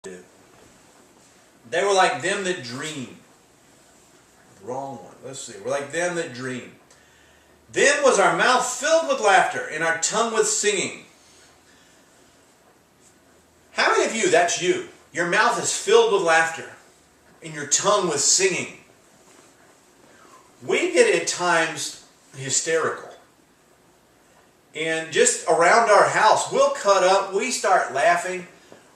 do. They were like them that dream. Wrong one. Let's see. We're like them that dream. Then was our mouth filled with laughter and our tongue with singing. How many of you, that's you, your mouth is filled with laughter and your tongue with singing? We get at times hysterical. And just around our house, we'll cut up, we start laughing,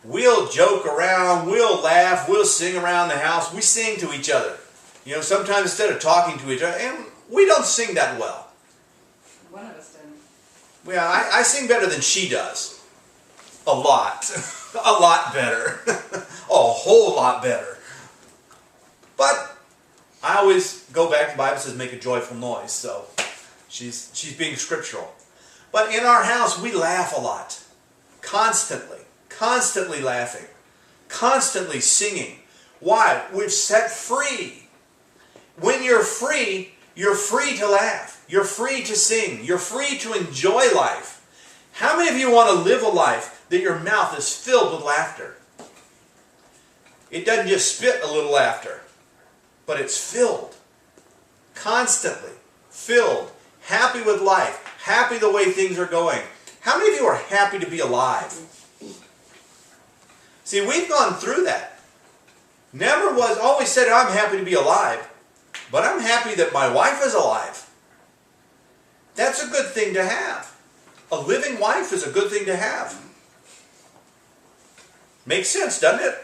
we'll joke around, we'll laugh, we'll sing around the house. We sing to each other. You know, sometimes instead of talking to each other, and we don't sing that well. One of us did. Well, I sing better than she does. A lot. A lot better. A whole lot better. But I always go back, the Bible says make a joyful noise, so she's being scriptural. But in our house, we laugh a lot. Constantly. Constantly laughing. Constantly singing. Why? We're set free. When you're free to laugh. You're free to sing. You're free to enjoy life. How many of you want to live a life that your mouth is filled with laughter? It doesn't just spit a little laughter, but it's filled. Constantly. Filled. Happy with life. Happy the way things are going. How many of you are happy to be alive? See, we've gone through that. Always said I'm happy to be alive, but I'm happy that my wife is alive. That's a good thing to have. A living wife is a good thing to have. Makes sense, doesn't it?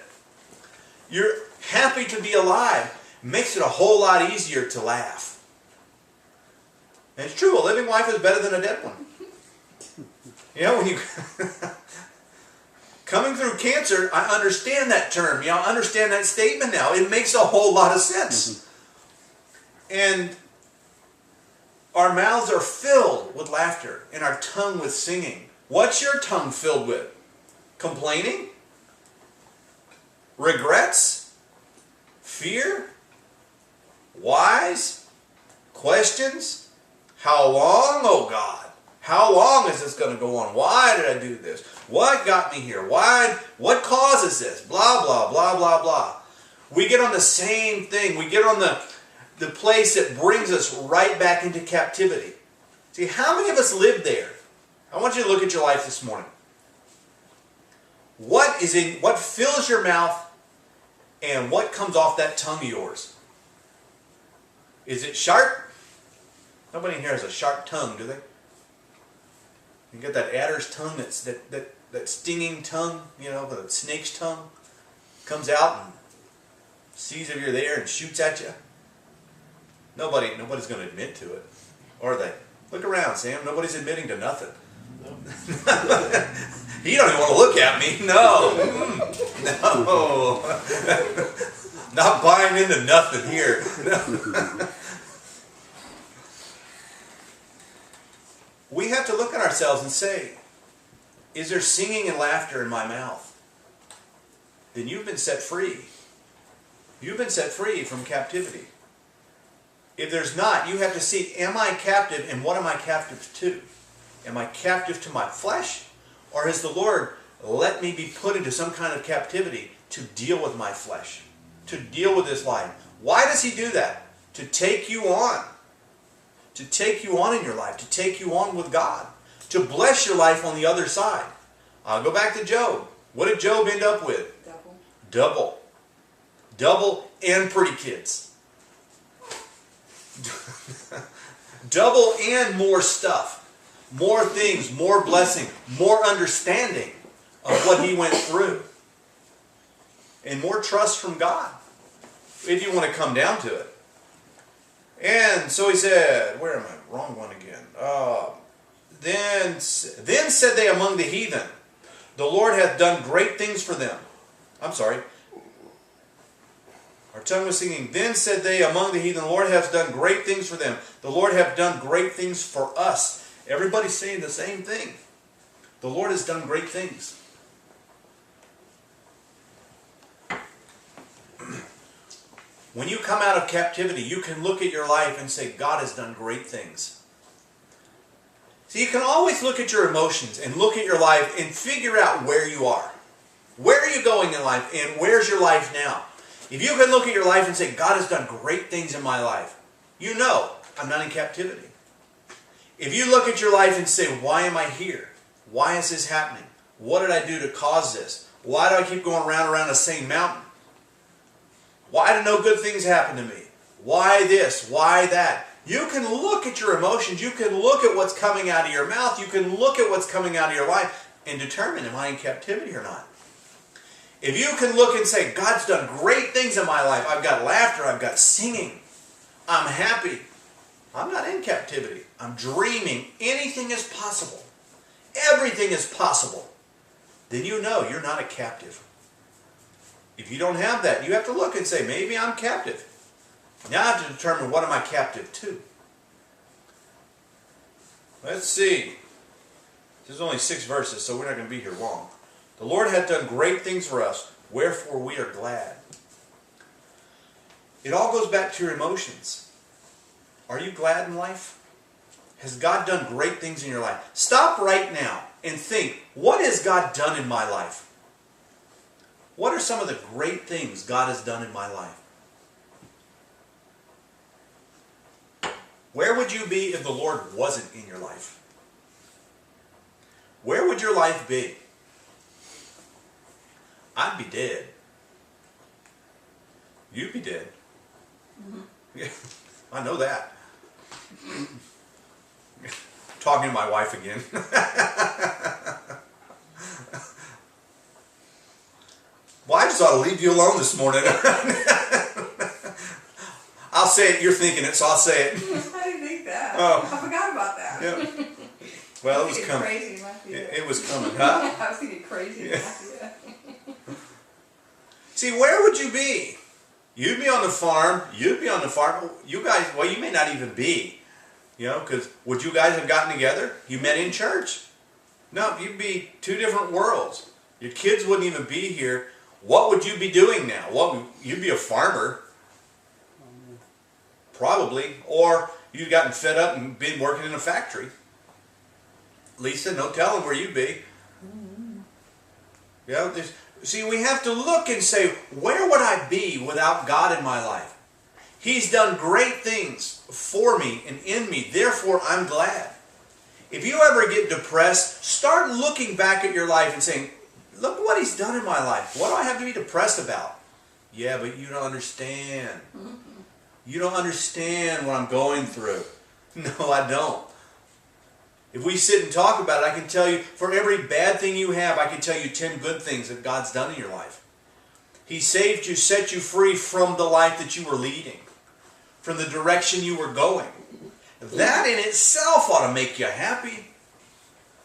You're happy to be alive. Makes it a whole lot easier to laugh. And it's true, a living wife is better than a dead one. You know, when you coming through cancer, I understand that term. You know, I understand that statement now. It makes a whole lot of sense. And our mouths are filled with laughter and our tongue with singing. What's your tongue filled with? Complaining? Regrets? Fear? Whys? Questions? How long, oh God? How long is this going to go on? Why did I do this? What got me here? Why? What causes this? Blah, blah, blah, blah, blah. We get on the same thing. We get on the place that brings us right back into captivity. See, how many of us live there? I want you to look at your life this morning. What fills your mouth and what comes off that tongue of yours? Is it sharp? Nobody in here has a sharp tongue, do they? You got that adder's tongue, that stinging tongue, you know, the snake's tongue, comes out and sees if you're there and shoots at you. Nobody's going to admit to it, are they? Look around, Sam. Nobody's admitting to nothing. No. You don't even want to look at me. No. No. Not buying into nothing here. No. We have to look at ourselves and say, is there singing and laughter in my mouth? Then you've been set free. You've been set free from captivity. If there's not, you have to see, am I captive and what am I captive to? Am I captive to my flesh? Or has the Lord let me be put into some kind of captivity to deal with my flesh? To deal with this life? Why does He do that? To take you on. To take you on in your life. To take you on with God. To bless your life on the other side. I'll go back to Job. What did Job end up with? Double. Double and pretty kids. Double and more stuff. More things, more blessing, more understanding of what he went through. And more trust from God. If you want to come down to it. And so he said, where am I? Wrong one again. Then said they among the heathen, the Lord hath done great things for them. I'm sorry. Our tongue was singing. Then said they among the heathen, the Lord hath done great things for them. The Lord hath done great things for us. Everybody's saying the same thing. The Lord has done great things. When you come out of captivity, you can look at your life and say, God has done great things. So you can always look at your emotions and look at your life and figure out where you are. Where are you going in life, and where's your life now? If you can look at your life and say, God has done great things in my life, you know I'm not in captivity. If you look at your life and say, why am I here? Why is this happening? What did I do to cause this? Why do I keep going around the same mountain? Why do no good things happen to me? Why this? Why that? You can look at your emotions. You can look at what's coming out of your mouth. You can look at what's coming out of your life and determine, am I in captivity or not? If you can look and say, God's done great things in my life. I've got laughter. I've got singing. I'm happy. I'm not in captivity. I'm dreaming. Anything is possible. Everything is possible. Then you know you're not a captive. If you don't have that, you have to look and say, maybe I'm captive. Now I have to determine, what am I captive to? Let's see. This is only 6 verses, so we're not going to be here long. The Lord hath done great things for us, wherefore we are glad. It all goes back to your emotions. Are you glad in life? Has God done great things in your life? Stop right now and think, what has God done in my life? What are some of the great things God has done in my life? Where would you be if the Lord wasn't in your life? Where would your life be? I'd be dead. You'd be dead. Mm-hmm. Yeah, I know that. Talking to my wife again. Well, I just ought to leave you alone this morning. I'll say it. You're thinking it, so I'll say it. I didn't think that. Oh. I forgot about that. Yeah. Well, it was coming. Crazy, it was coming, huh? I was thinking crazy. Yeah. See, where would you be? You'd be on the farm. You'd be on the farm. You guys, well, you may not even be. You know, because would you guys have gotten together? You met in church. No, you'd be 2 different worlds. Your kids wouldn't even be here. What would you be doing now? You'd be a farmer. Probably. Or you'd gotten fed up and been working in a factory. Lisa, no telling where you'd be. You know, see, we have to look and say, where would I be without God in my life? He's done great things for me and in me. Therefore, I'm glad. If you ever get depressed, start looking back at your life and saying, look what He's done in my life. What do I have to be depressed about? Yeah, but you don't understand. You don't understand what I'm going through. No, I don't. If we sit and talk about it, I can tell you, for every bad thing you have, I can tell you 10 good things that God's done in your life. He saved you, set you free from the life that you were leading, from the direction you were going. That in itself ought to make you happy.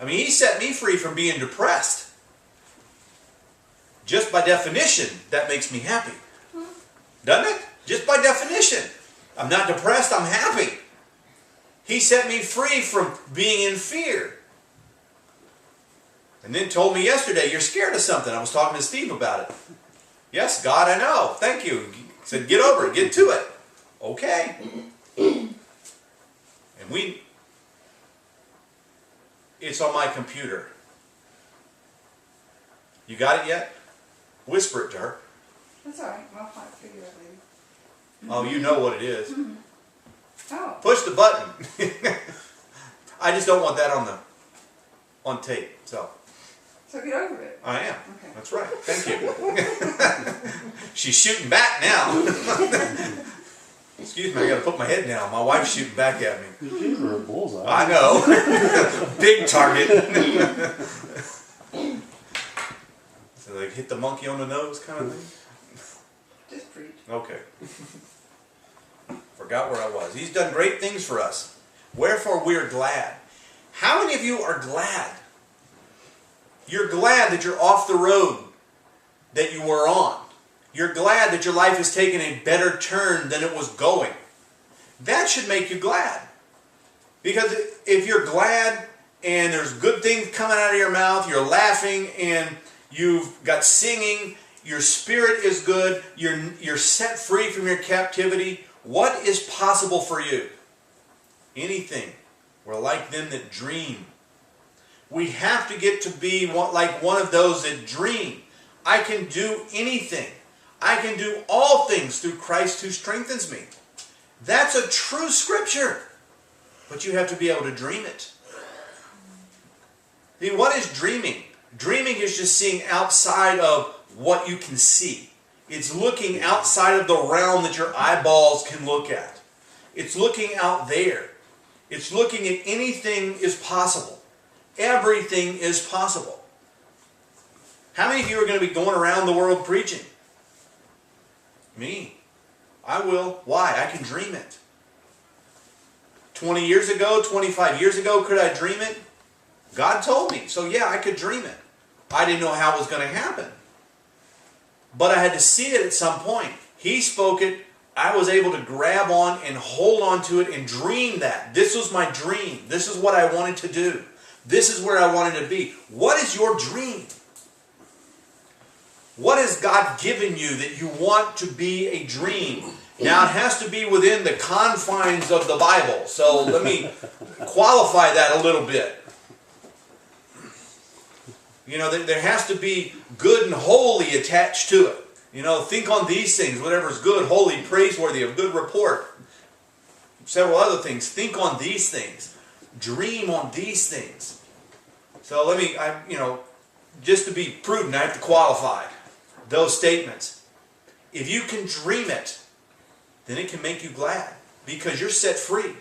I mean, He set me free from being depressed. Just by definition, that makes me happy. Doesn't it? Just by definition. I'm not depressed, I'm happy. He set me free from being in fear. And then told me yesterday, you're scared of something. I was talking to Steve about it. Yes, God, I know. Thank you. He said, get over it. Get to it. Okay. And it's on my computer. You got it yet? Whisper it to her. That's all right. I'll figure it out later. Oh, you know what it is. Mm-hmm. Oh. Push the button. I just don't want that on tape. So get over it. I am. Okay. That's right. Thank you. She's shooting back now. Excuse me, I got to put my head down. My wife's shooting back at me. You gave her a bullseye. I know. Big target. So like hit the monkey on the nose kind of thing? Just preach. Okay. Forgot where I was. He's done great things for us. Wherefore we are glad. How many of you are glad? You're glad that you're off the road that you were on. You're glad that your life has taken a better turn than it was going. That should make you glad. Because if you're glad and there's good things coming out of your mouth, you're laughing and you've got singing, your spirit is good, you're set free from your captivity, what is possible for you? Anything. We're like them that dream. We have to get to be like one of those that dream. I can do anything. I can do all things through Christ who strengthens me. That's a true scripture. But you have to be able to dream it. See, what is dreaming? Dreaming is just seeing outside of what you can see. It's looking outside of the realm that your eyeballs can look at. It's looking out there. It's looking at anything is possible. Everything is possible. How many of you are going to be going around the world preaching? Me. I will. Why? I can dream it. 20 years ago, 25 years ago, could I dream it? God told me. So yeah, I could dream it. I didn't know how it was going to happen. But I had to see it at some point. He spoke it. I was able to grab on and hold on to it and dream that. This was my dream. This is what I wanted to do. This is where I wanted to be. What is your dream? What has God given you that you want to be a dream? Now, it has to be within the confines of the Bible. So let me qualify that a little bit. You know, there has to be good and holy attached to it. You know, think on these things, whatever is good, holy, praiseworthy, of good report. Several other things. Think on these things. Dream on these things. So let me, just to be prudent, I have to qualify those statements. If you can dream it, then it can make you glad because you're set free.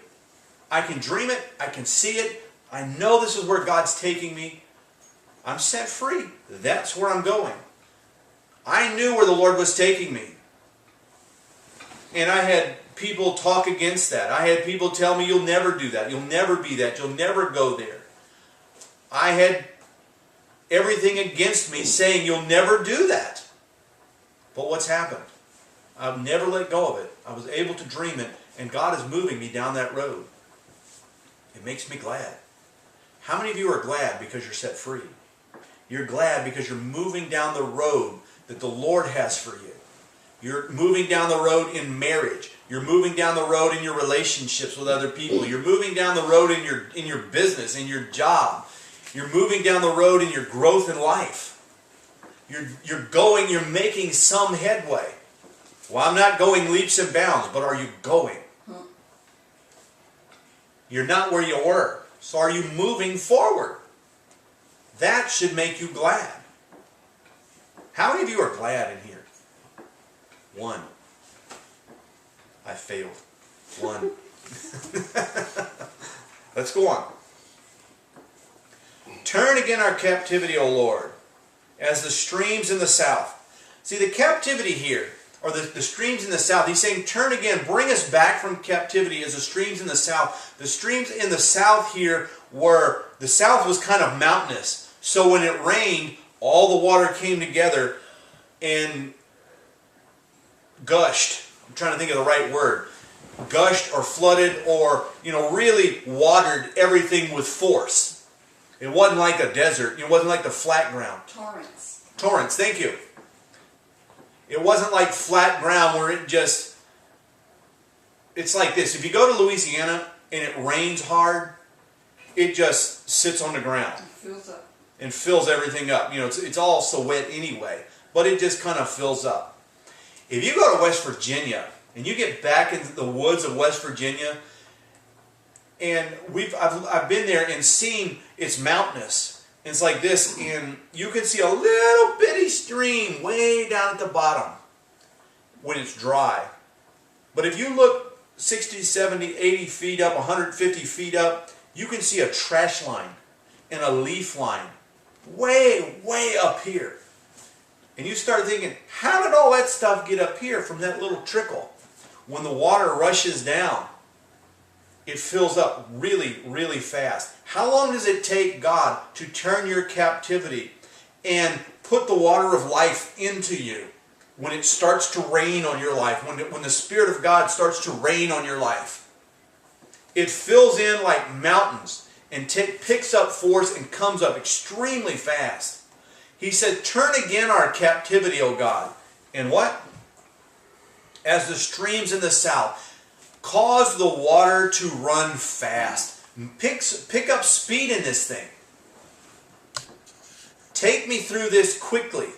I can dream it. I can see it. I know this is where God's taking me. I'm set free. That's where I'm going. I knew where the Lord was taking me. And I had people talk against that. I had people tell me, you'll never do that. You'll never be that. You'll never go there. I had everything against me saying, you'll never do that. But what's happened? I've never let go of it. I was able to dream it, and God is moving me down that road. It makes me glad. How many of you are glad because you're set free? You're glad because you're moving down the road that the Lord has for you. You're moving down the road in marriage. You're moving down the road in your relationships with other people. You're moving down the road in your business, in your job. You're moving down the road in your growth in life. You're making some headway. Well, I'm not going leaps and bounds, but are you going? You're not where you were. So are you moving forward? That should make you glad. How many of you are glad in here? One. I failed. One. Let's go on. Turn again our captivity, O Lord, as the streams in the south. See, the captivity here, or the streams in the south, he's saying, turn again, bring us back from captivity as the streams in the south. The streams in the south here the south was kind of mountainous. So when it rained, all the water came together and gushed. I'm trying to think of the right word. Gushed or flooded or, really watered everything with force. It wasn't like a desert. It wasn't like the flat ground. Torrents. Torrents, thank you. It wasn't like flat ground where it's like this. If you go to Louisiana and it rains hard, it just sits on the ground. It fills up. And fills everything up. It's all so wet anyway, but it just kind of fills up. If you go to West Virginia and you get back into the woods of West Virginia, and I've been there and seen it's mountainous. And it's like this, and you can see a little bitty stream way down at the bottom when it's dry. But if you look 60, 70, 80 feet up, 150 feet up, you can see a trash line and a leaf line way, way up here. And you start thinking, how did all that stuff get up here from that little trickle? When the water rushes down, it fills up really, really fast. How long does it take God to turn your captivity and put the water of life into you when it starts to rain on your life, when the Spirit of God starts to rain on your life? It fills in like mountains and picks up force and comes up extremely fast. He said, turn again our captivity, O God. And what? As the streams in the south. Cause the water to run fast. Pick up speed in this thing. Take me through this quickly.